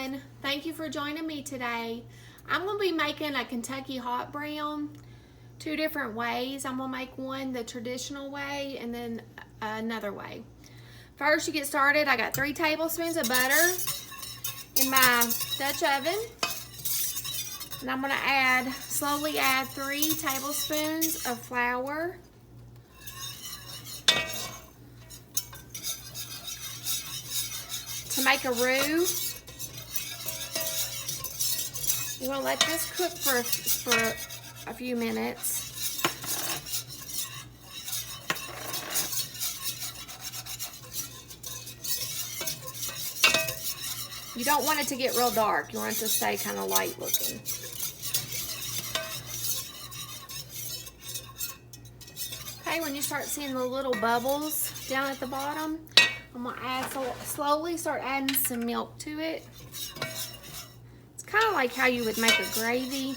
everyone. Thank you for joining me today. I'm going to be making a Kentucky hot brown two different ways. I'm going to make one the traditional way and then another way. First, you get started. I got 3 tablespoons of butter in my Dutch oven. And I'm going to slowly add 3 tablespoons of flour. To make a roux, you want to let this cook for a few minutes. You don't want it to get real dark. You want it to stay kind of light looking. Okay, when you start seeing the little bubbles down at the bottom, I'm going to slowly start adding some milk to it. It's kind of like how you would make a gravy.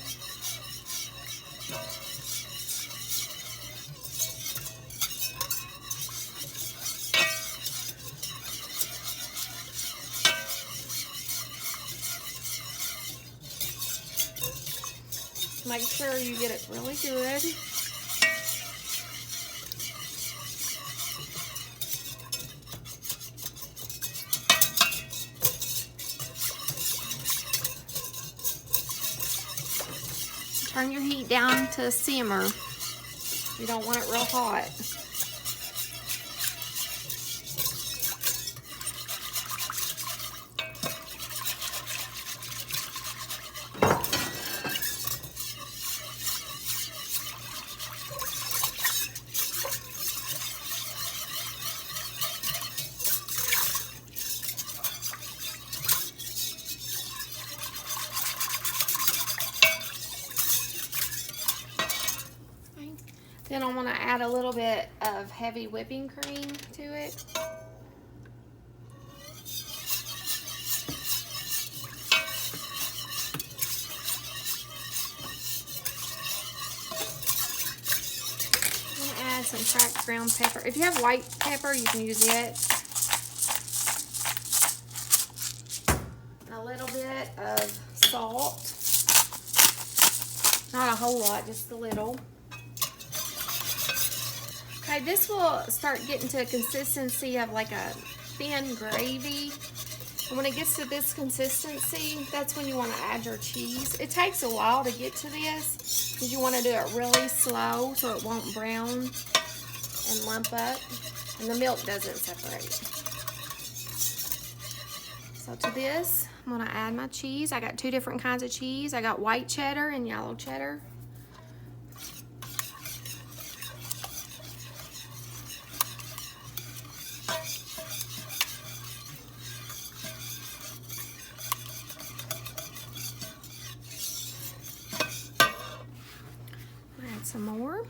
Make sure you get it really good. Turn your heat down to simmer. You don't want it real hot. Then I'm going to add a little bit of heavy whipping cream to it. I'm going to add some cracked ground pepper. If you have white pepper, you can use it. A little bit of salt. Not a whole lot, just a little. Okay, this will start getting to a consistency of like a thin gravy. And when it gets to this consistency, that's when you want to add your cheese. It takes a while to get to this because you want to do it really slow so it won't brown and lump up. And the milk doesn't separate. So to this, I'm going to add my cheese. I got 2 different kinds of cheese. I got white cheddar and yellow cheddar. Add some more.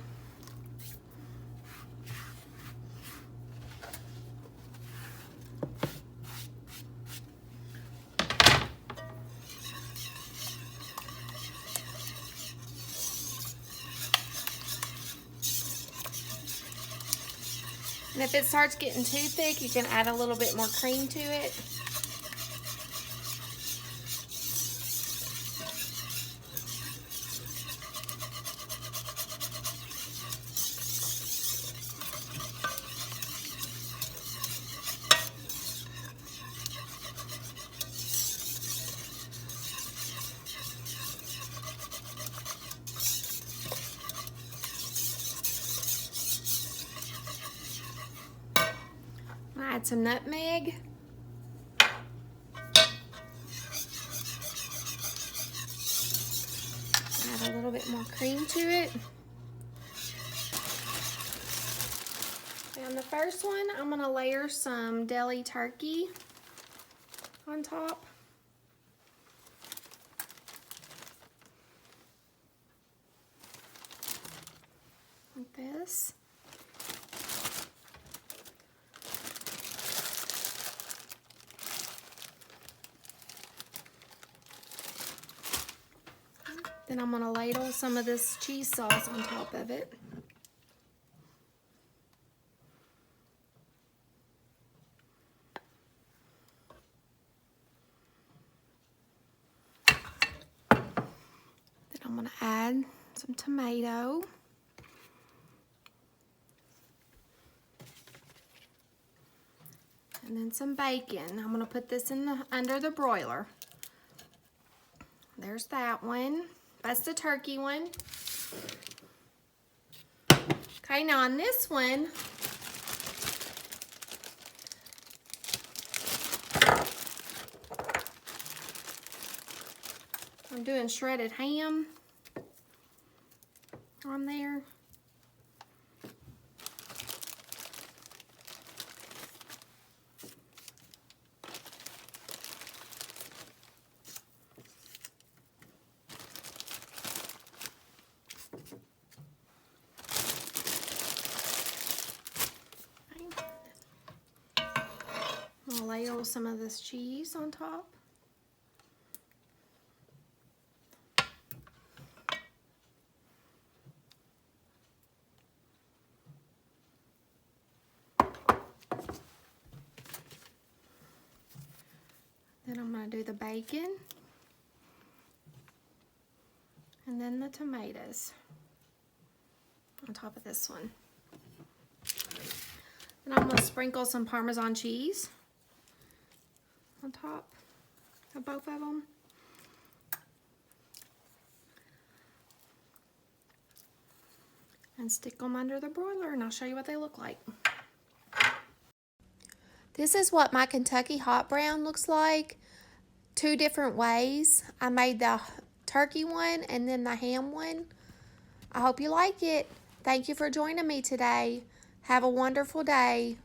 And if it starts getting too thick, you can add a little bit more cream to it. Add some nutmeg. Add a little bit more cream to it. And the first one, I'm going to layer some deli turkey on top. Like this. Then I'm going to ladle some of this cheese sauce on top of it. gonna add some tomato. And then some bacon. I'm gonna put this in under the broiler. There's that one. That's the turkey one. Okay, now on this one, I'm doing shredded ham on there. I'll ladle some of this cheese on top. Then I'm going to do the bacon. And then the tomatoes on top of this one. And I'm going to sprinkle some Parmesan cheese on top of both of them. And stick them under the broiler, and I'll show you what they look like. This is what my Kentucky hot brown looks like. 2 different ways. I made the turkey one and then the ham one. I hope you like it. Thank you for joining me today. Have a wonderful day.